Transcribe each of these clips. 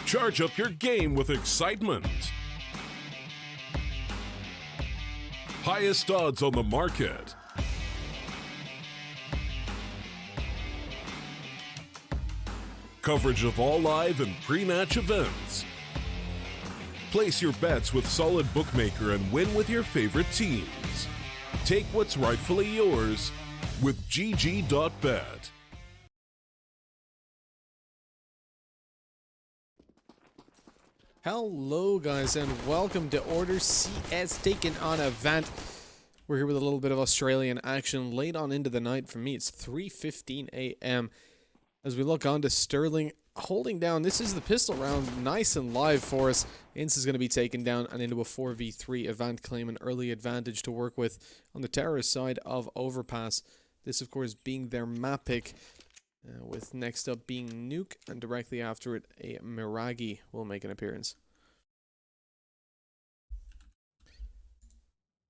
Charge up your game with excitement. Highest odds on the market. Coverage of all live and pre-match events. Place your bets with Solid Bookmaker and win with your favorite teams. Take what's rightfully yours with GG.bet. Hello guys and welcome to Order CS taking on Avant. We're here with a little bit of Australian action late on into the night. For me it's 3:15 a.m. as we look on to Sterling holding down. This is the pistol round, nice and live for us. Ince is going to be taken down and into a 4v3. Avant claim an early advantage to work with on the terrorist side of Overpass. This of course being their map pick. With next up being Nuke, and directly after it, a Miragi will make an appearance.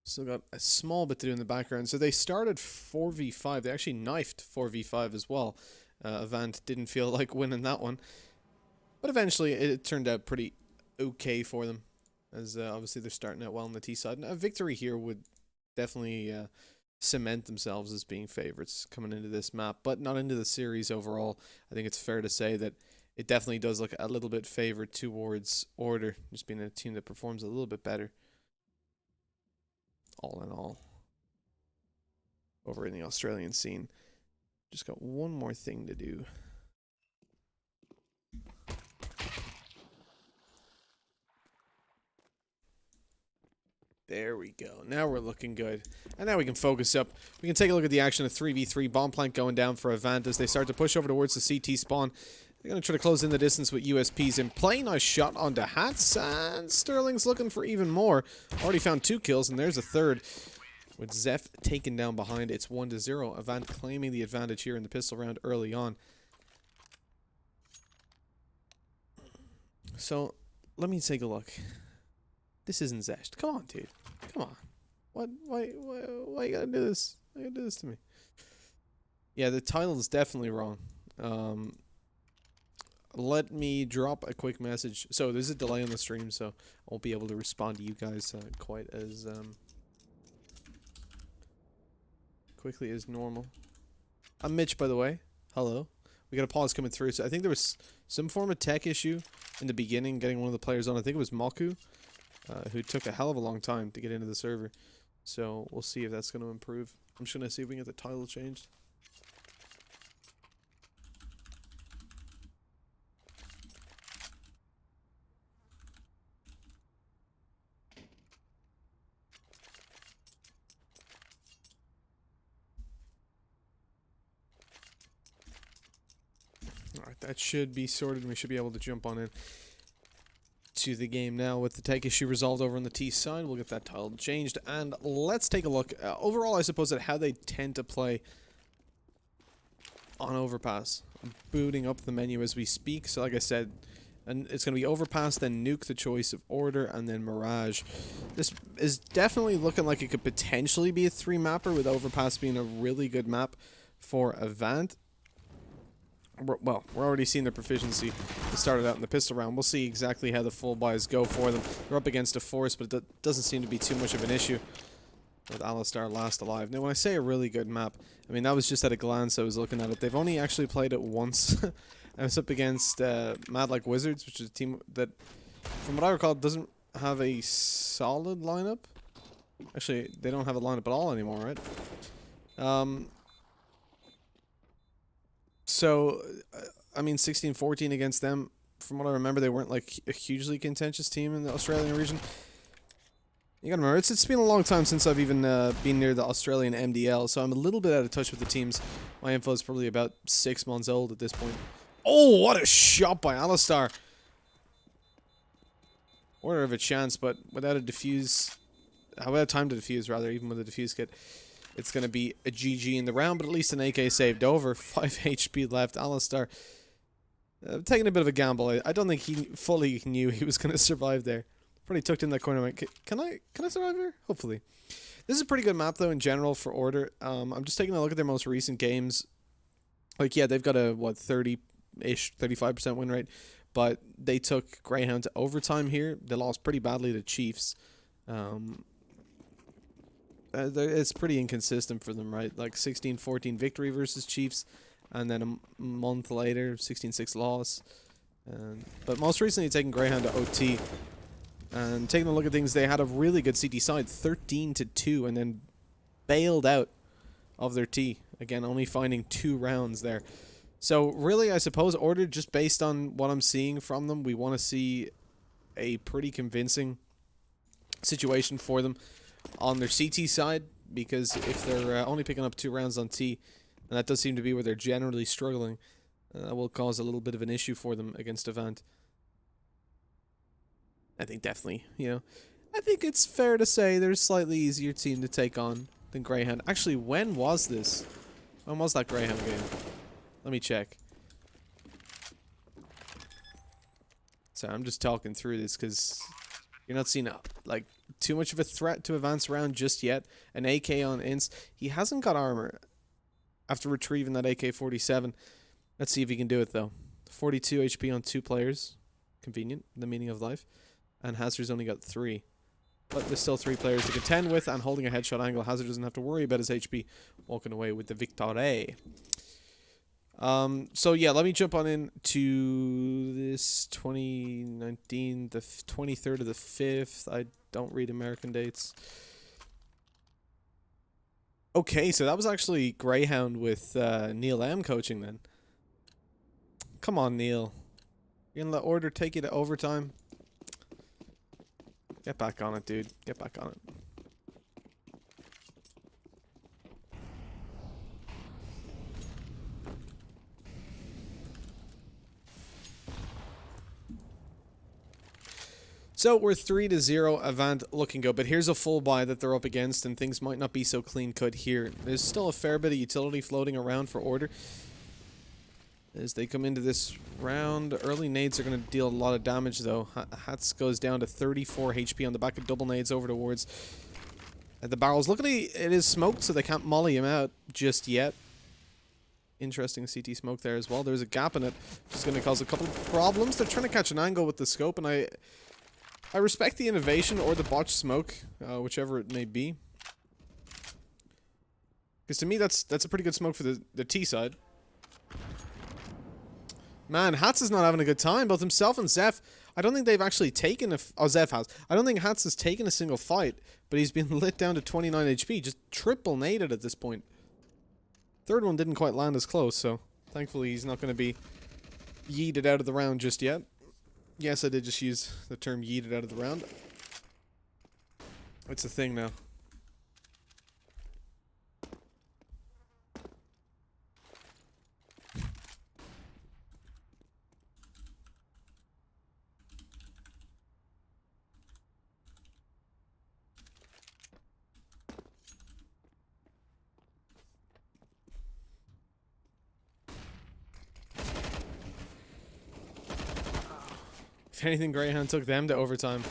Still got a small bit to do in the background. So they started 4v5. They actually knifed 4v5 as well. Avant didn't feel like winning that one. But eventually it turned out pretty okay for them. As obviously they're starting out well on the T side. And a victory here would definitely cement themselves as being favorites coming into this map, but not into the series overall. I think it's fair to say that it definitely does look a little bit favored towards Order, just being a team that performs a little bit better. All in all, over in the Australian scene. Just got one more thing to do. There we go. Now we're looking good. And now we can focus up. We can take a look at the action of 3v3. Bomb plank going down for Avant as they start to push over towards the CT spawn. They're going to try to close in the distance with USPs in play. Nice shot onto Hats. And Sterling's looking for even more. Already found 2 kills, and there's a third. With Zeph taken down behind, it's 1-0. Avant claiming the advantage here in the pistol round early on. So, let me take a look. This isn't Zesht. Come on, dude. Come on. What? Why you gotta do this? Why you gotta do this to me? Yeah, the title is definitely wrong. Let me drop a quick message. So, there's a delay on the stream, so I won't be able to respond to you guys quite as quickly as normal. I'm Mitch, by the way. Hello. We got a pause coming through. So, I think there was some form of tech issue in the beginning, getting one of the players on. I think it was Moku. Who took a hell of a long time to get into the server. So we'll see if that's going to improve. I'm just going to see if we can get the title changed. Alright, that should be sorted and we should be able to jump on in to the game now with the tech issue resolved over on the T side. We'll get that title changed, and let's take a look overall, I suppose, at how they tend to play on Overpass. I'm booting up the menu as we speak. So like I said, and it's going to be Overpass, then Nuke, the choice of Order, and then Mirage. This is definitely looking like it could potentially be a 3-mapper, with Overpass being a really good map for Avant. Well, we're already seeing their proficiency. It started out in the pistol round. We'll see exactly how the full buys go for them. They're up against a force, but it doesn't seem to be too much of an issue with Alistar last alive. Now, when I say a really good map, I mean, that was just at a glance I was looking at it. They've only actually played it once. I was up against Mad Like Wizards, which is a team that, from what I recall, doesn't have a solid lineup. Actually, they don't have a lineup at all anymore, right? So, I mean, 16-14 against them. From what I remember, they weren't like a hugely contentious team in the Australian region. You gotta remember, it's been a long time since I've even been near the Australian MDL, so I'm a little bit out of touch with the teams. My info is probably about 6 months old at this point. Oh, what a shot by Alistar! Order of a chance, but without a defuse, without time to defuse, rather, even with a defuse kit. It's going to be a GG in the round, but at least an AK saved over. 5 HP left. Alistar taking a bit of a gamble. I don't think he fully knew he was going to survive there. Probably tucked in that corner. Went, can I survive here? Hopefully. This is a pretty good map, though, in general for Order. I'm just taking a look at their most recent games. Like, yeah, they've got a, what, 30-ish, 35% win rate. but they took Greyhound to overtime here. They lost pretty badly to Chiefs. It's pretty inconsistent for them, right? Like 16-14 victory versus Chiefs, and then a month later, 16-6 loss. But most recently, taking Greyhound to OT. And taking a look at things, they had a really good CT side, 13-2, and then bailed out of their T. Again, only finding 2 rounds there. So really, I suppose, Order, just based on what I'm seeing from them, we want to see a pretty convincing situation for them on their CT side, because if they're only picking up 2 rounds on T, and that does seem to be where they're generally struggling, that will cause a little bit of an issue for them against Avant. I think definitely, I think it's fair to say they're a slightly easier team to take on than Greyhound. Actually, when was this? When was that Greyhound game? Let me check. So I'm just talking through this because you're not seeing like too much of a threat to advance around just yet. An AK on Ince. He hasn't got armor after retrieving that AK-47. Let's see if he can do it though. 42 HP on 2 players. Convenient, the meaning of life. And Hazard's only got 3. But there's still 3 players to contend with, and holding a headshot angle, Hazard doesn't have to worry about his HP, walking away with the victory. So yeah, let me jump on into this 2019, the 23rd of the 5th. I don't read American dates. Okay, so that was actually Greyhound with Neil M coaching then. Come on, Neil. You're gonna let Order take you to overtime? Get back on it, dude. Get back on it. So we're 3-0, Avant looking good, but here's a full buy that they're up against, and things might not be so clean-cut here. There's still a fair bit of utility floating around for Order. As they come into this round, early nades are going to deal a lot of damage, though. Hats goes down to 34 HP on the back of double nades over towards the barrels. Luckily, it is smoked, so they can't molly him out just yet. Interesting CT smoke there as well. There's a gap in it, which is going to cause a couple of problems. They're trying to catch an angle with the scope, and I respect the innovation or the botched smoke, whichever it may be. Because to me, that's a pretty good smoke for the T side. Man, Hats is not having a good time. Both himself and Zeph, I don't think they've actually taken Zeph has. I don't think Hats has taken a single fight, but he's been lit down to 29 HP. Just triple naded at this point. Third one didn't quite land as close, so thankfully he's not going to be yeeted out of the round just yet. Yes, I did just use the term yeeted out of the round. It's a thing now. If anything, Greyhound took them to overtime.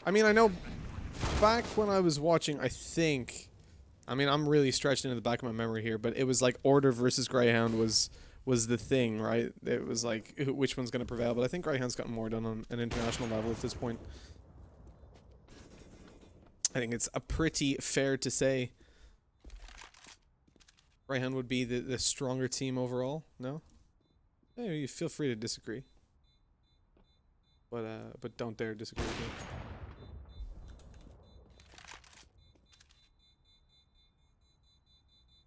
I mean, I know back when I was watching, I think, I mean, I'm really stretched into the back of my memory here, but it was like Order versus Greyhound was the thing, right? It was like, which one's going to prevail? But I think Greyhound's gotten more done on an international level at this point. I think it's a pretty fair to say Greyhound would be the stronger team overall, no? Hey, you feel free to disagree. But don't dare disagree with me.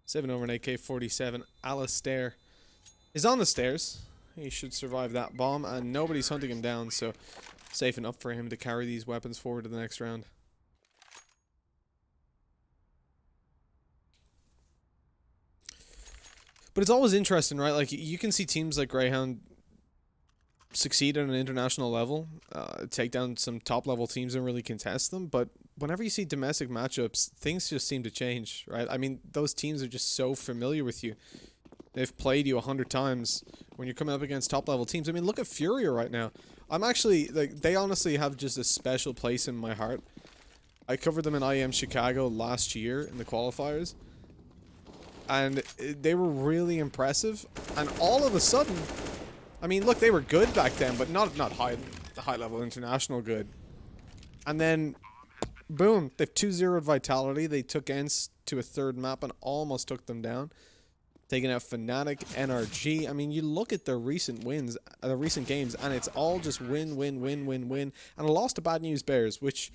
Seven over an AK-47. Alistair is on the stairs. He should survive that bomb, and nobody's hunting him down, so safe enough for him to carry these weapons forward to the next round. But it's always interesting, right? Like, you can see teams like Greyhound succeed at an international level, take down some top-level teams and really contest them, but whenever you see domestic matchups, things just seem to change, right? I mean, those teams are just so familiar with you. They've played you 100 times when you're coming up against top-level teams. I mean, look at Furia right now. I'm actually, like, they honestly have just a special place in my heart. I covered them in IEM Chicago last year in the qualifiers, and they were really impressive, and all of a sudden, I mean, look, they were good back then, but not high level international good. And then, boom, they've 2-0'd Vitality. They took Ents to a third map and almost took them down. Taking out Fnatic, NRG. I mean, you look at their recent wins, the recent games, and it's all just win, win, win, win, win. And a loss to Bad News Bears, which,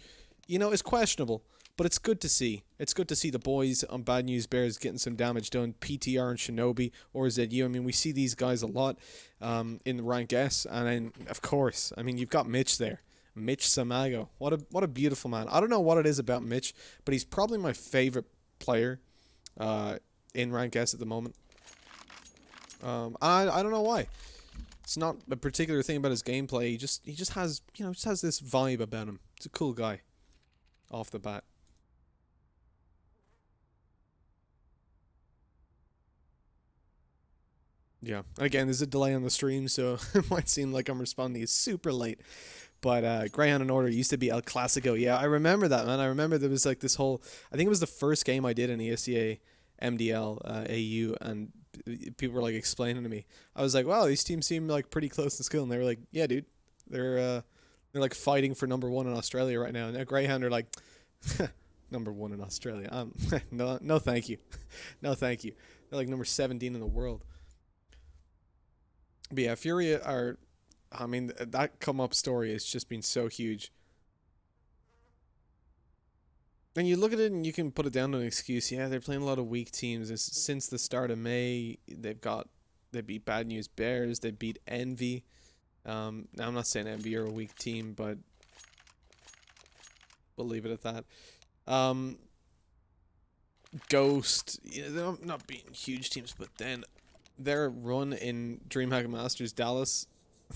you know, is questionable. But it's good to see. It's good to see the boys on Bad News Bears getting some damage done. PTR and Shinobi or ZU. I mean, we see these guys a lot in the rank S. And then, of course, I mean, you've got Mitch there. Mitch Samago. What a beautiful man. I don't know what it is about Mitch, but he's probably my favorite player in rank S at the moment. I don't know why. It's not a particular thing about his gameplay. He just has, you know, just has this vibe about him. It's a cool guy off the bat. Yeah. Again, there's a delay on the stream, so it might seem like I'm responding super late. But Greyhound and Order used to be El Clasico. Yeah, I remember that, man. I remember there was like this whole... I think it was the first game I did in ESEA MDL AU, and people were like explaining to me. I was like, wow, these teams seem like pretty close in skill. And they were like, yeah, dude. They're like fighting for #1 in Australia right now. And now Greyhound are like, #1 in Australia. No, thank you. No, thank you. They're like number 17 in the world. But yeah, Fury are... I mean, that come-up story has just been so huge. And you look at it and you can put it down to an excuse. Yeah, they're playing a lot of weak teams. Since the start of May, they beat Bad News Bears. They beat Envy. Now, I'm not saying Envy are a weak team, but we'll leave it at that. Ghost, you know, they're not beating huge teams, but then their run in DreamHack Masters Dallas...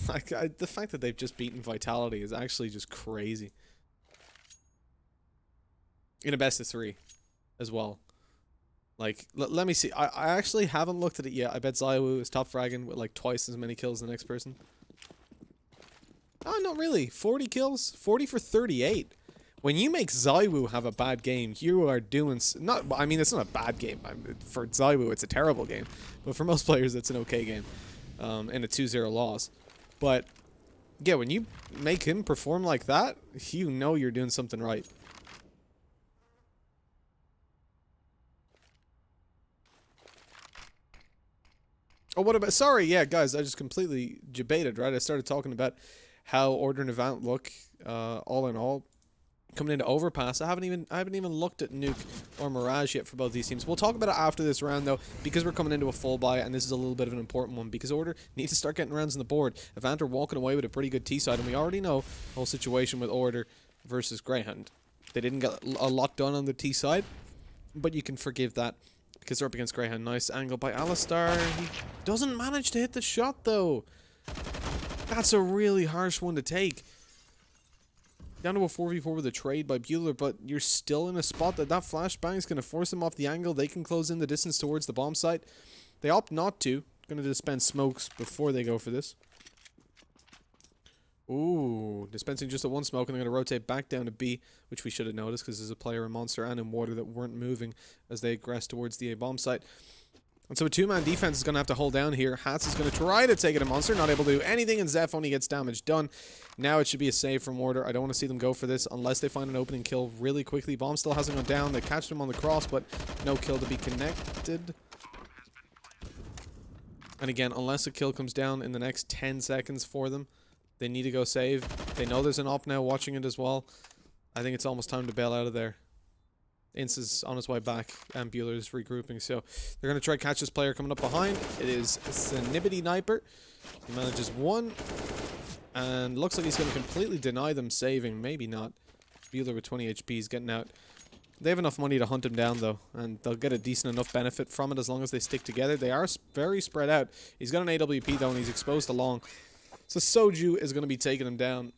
Like, the fact that they've just beaten Vitality is actually just crazy. In a best of 3 as well. Like, let me see. I actually haven't looked at it yet. I bet Zaiwu is top fragging with like twice as many kills as the next person. Oh, not really. 40 kills? 40 for 38. When you make Zaiwu have a bad game, you are doing... not. I mean, it's not a bad game. For Zaiwu, it's a terrible game. But for most players, it's an okay game. And a 2-0 loss. But, yeah, when you make him perform like that, you know you're doing something right. Oh, what about... Sorry, yeah, guys, I just completely debated, right? I started talking about how Order and Avant look, all in all. Coming into Overpass, I haven't even looked at Nuke or Mirage yet for both these teams. We'll talk about it after this round, though, because we're coming into a full buy, and this is a little bit of an important one, because Order needs to start getting rounds on the board. Avant are walking away with a pretty good T-side, and we already know the whole situation with Order versus Greyhound. They didn't get a lot done on the T-side, but you can forgive that, because they're up against Greyhound. Nice angle by Alistar. He doesn't manage to hit the shot, though. That's a really harsh one to take. Down to a 4v4 with a trade by Bueller, but you're still in a spot that flashbang is going to force them off the angle. They can close in the distance towards the bomb site. They opt not to. Going to dispense smokes before they go for this. Ooh, dispensing just a one smoke, and they're going to rotate back down to B, which we should have noticed because there's a player in Monster and in Water that weren't moving as they aggress towards the A bomb site. And so a two-man defense is going to have to hold down here. Hats is going to try to take it to Monster, not able to do anything, and Zeph only gets damage done. Now it should be a save from Order. I don't want to see them go for this unless they find an opening kill really quickly. Bomb still hasn't gone down. They catched him on the cross, but no kill to be connected. And again, unless a kill comes down in the next 10 seconds for them, they need to go save. They know there's an op now watching it as well. I think it's almost time to bail out of there. Ince is on his way back, and Bueller is regrouping, so they're going to try to catch this player coming up behind. It is Sanibity Niper. He manages one, and looks like he's going to completely deny them saving. Maybe not. Bueller with 20 HP is getting out. They have enough money to hunt him down, though, and they'll get a decent enough benefit from it as long as they stick together. They are very spread out. He's got an AWP, though, and he's exposed to long. So Soju is going to be taking him down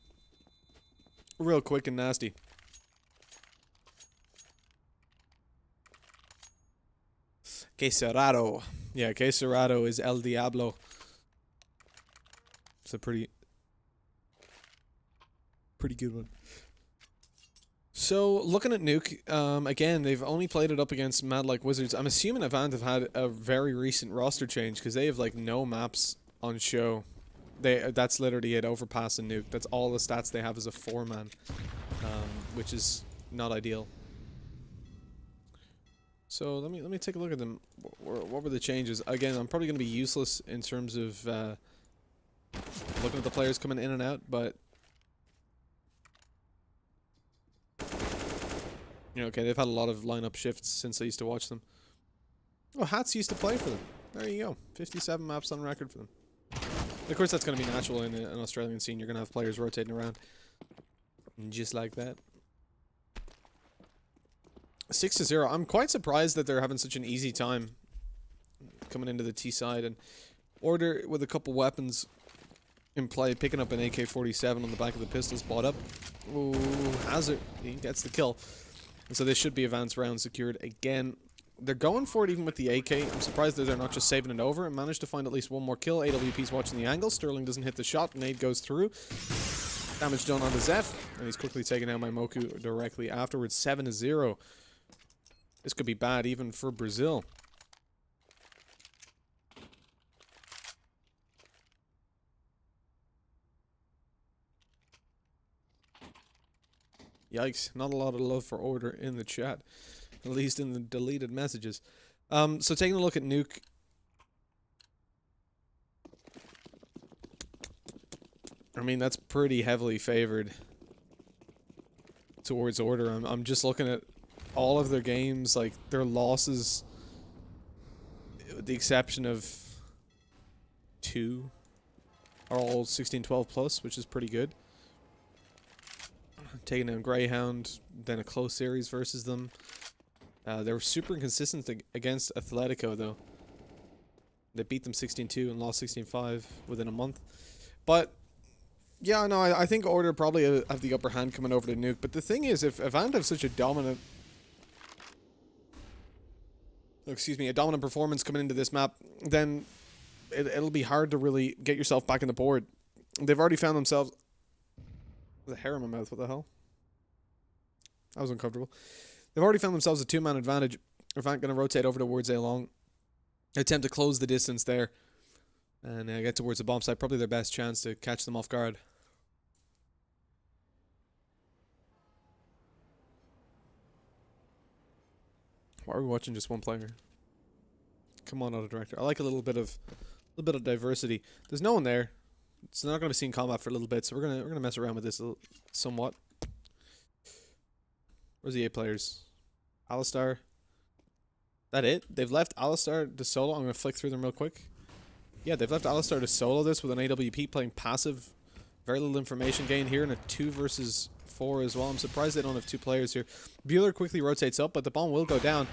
real quick and nasty. Que Cerrado. Yeah, Que Cerrado is El Diablo. It's a pretty good one. So, looking at Nuke, again, they've only played it up against Mad Like Wizards. I'm assuming Avant have had a very recent roster change, because they have, like, no maps on show That's literally it. Overpass and nuke. That's all the stats they have as a 4-man, which is not ideal. So let me take a look at them. What were the changes? Again, I'm probably going to be useless in terms of looking at the players coming in and out, but okay, they've had a lot of lineup shifts since I used to watch them. Oh, Hats used to play for them. There you go. 57 maps on record for them. Of course, that's going to be natural in an Australian scene. You're going to have players rotating around. Just like that. 6-0. I'm quite surprised that they're having such an easy time coming into the T side. And Order with a couple weapons in play, picking up an AK-47 on the back of the pistols bought up. Ooh, Hazard. He gets the kill. And so this should be advanced round secured again. They're going for it even with the AK. I'm surprised that they're not just saving it over and managed to find at least one more kill. AWP's watching the angle. Sterling doesn't hit the shot. Nade goes through. Damage done on the Zeph. And he's quickly taken out by Moku directly afterwards. 7-0. This could be bad even for Brazil. Yikes. Not a lot of love for Order in the chat. At least in the deleted messages. So taking a look at Nuke. I mean, that's pretty heavily favored towards Order. I'm just looking at all of their games, like their losses, with the exception of 2, are all 16-12 plus, which is pretty good. Taking down Greyhound, then a close series versus them. They were super inconsistent against Atletico, though. They beat them 16-2 and lost 16-5 within a month. But, yeah, no, I think Order probably have the upper hand coming over to Nuke. But the thing is, if Avant have such a dominant... a dominant performance coming into this map, then it'll be hard to really get yourself back in the board. They've already found themselves... There's a hair in my mouth, what the hell? That was uncomfortable. They've already found themselves a 2-man advantage. Avant going to rotate over towards A long. Attempt to close the distance there. And get towards the bomb site. Probably their best chance to catch them off guard. Why are we watching just one player? Come on, auto director. I like a little bit of diversity. There's no one there. It's not going to see in combat for a little bit, so we're gonna mess around with this somewhat. Where's the 8 players? Alistar. That it? They've left Alistar to solo. I'm gonna flick through them real quick. Yeah, they've left Alistar to solo this with an AWP playing passive. Very little information gain here in a 2 versus 4 as well. I'm surprised they don't have 2 players here. Bueller quickly rotates up, but the bomb will go down,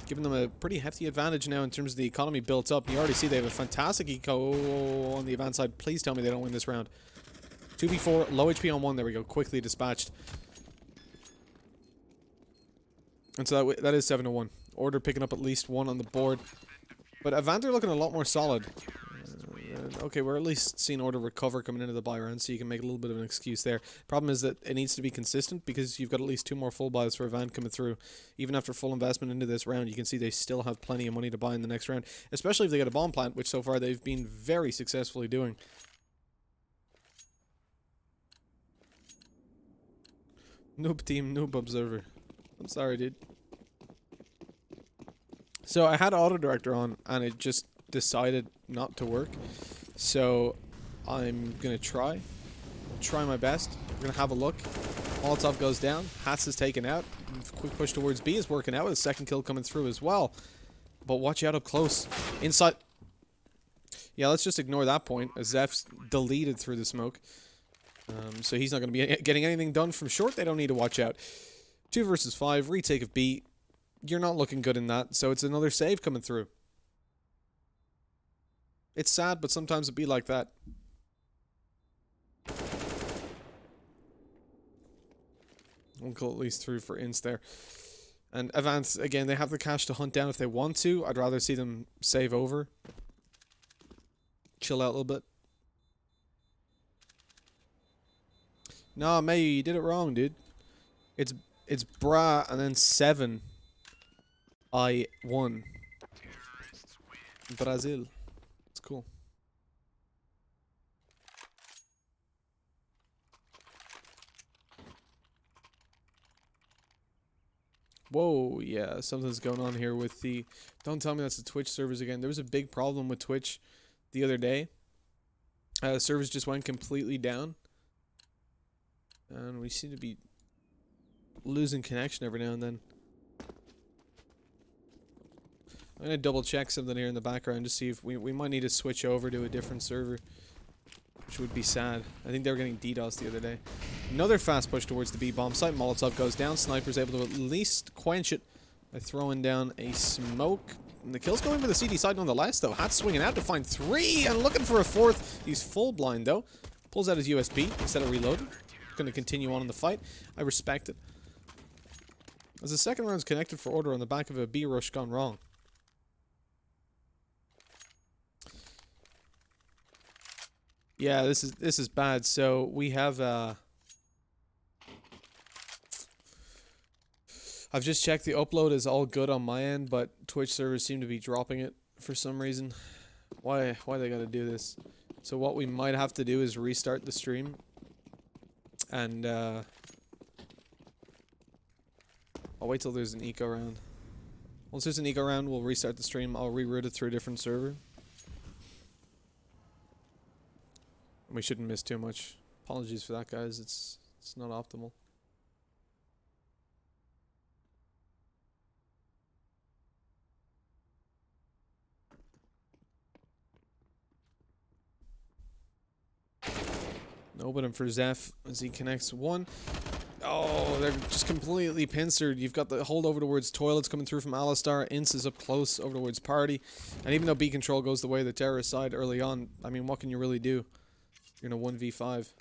giving them a pretty hefty advantage now in terms of the economy built up. You already see they have a fantastic eco on the Avant side. Please tell me they don't win this round. 2v4, low HP on 1. There we go. Quickly dispatched. And so that is 7-1. Order picking up at least 1 on the board. But Avant are looking a lot more solid. Okay, we're at least seeing Order recover coming into the buy round, so you can make a little bit of an excuse there. Problem is that it needs to be consistent because you've got at least 2 more full buys for Avant coming through. Even after full investment into this round, you can see they still have plenty of money to buy in the next round, especially if they get a bomb plant, which so far they've been very successfully doing. Noob team, noob observer. I'm sorry, dude. So I had auto director on, and it just decided not to work. So I'm gonna try my best. We're gonna have a look. Molotov goes down. Hats is taken out. Quick push towards B is working out with a second kill coming through as well. But watch out up close. Inside. Yeah, let's just ignore that point. As Zeph's deleted through the smoke. So he's not going to be getting anything done from short. They don't need to watch out. 2 versus 5. Retake of B. You're not looking good in that. So it's another save coming through. It's sad, but sometimes it be like that. One kill at least through for Ince there. And Avant, again, they have the cash to hunt down if they want to. I'd rather see them save over. Chill out a little bit. No, May, you did it wrong, dude. It's Bra and then 7. I won. Brazil. It's cool. Whoa, yeah, something's going on here with the... Don't tell me that's the Twitch servers again. There was a big problem with Twitch the other day. The servers just went completely down. And we seem to be losing connection every now and then. I'm going to double check something here in the background to see if we might need to switch over to a different server. Which would be sad. I think they were getting DDoS the other day. Another fast push towards the B-bomb site. Molotov goes down. Sniper's able to at least quench it by throwing down a smoke. And the kill's going for the CD side nonetheless, though. Hat's swinging out to find 3 and looking for a 4th. He's full blind, though. Pulls out his USB instead of reloading. Going to continue on in the fight. I respect it. As the second round's connected for order on the back of a B rush gone wrong. Yeah, this is bad. So we have I've just checked the upload is all good on my end, but Twitch servers seem to be dropping it for some reason. Why they gotta do this? So what we might have to do is restart the stream. And I'll wait till there's an eco round. Once there's an eco round, we'll restart the stream. I'll reroute it through a different server. We shouldn't miss too much. Apologies for that, guys. It's not optimal. Opening for Zeph as he connects 1. Oh, they're just completely pincered. You've got the hold over towards toilets coming through from Alistar. Ince is up close over towards Party. And even though B control goes the way of the terrorist side early on, I mean, what can you really do? You're in a 1v5.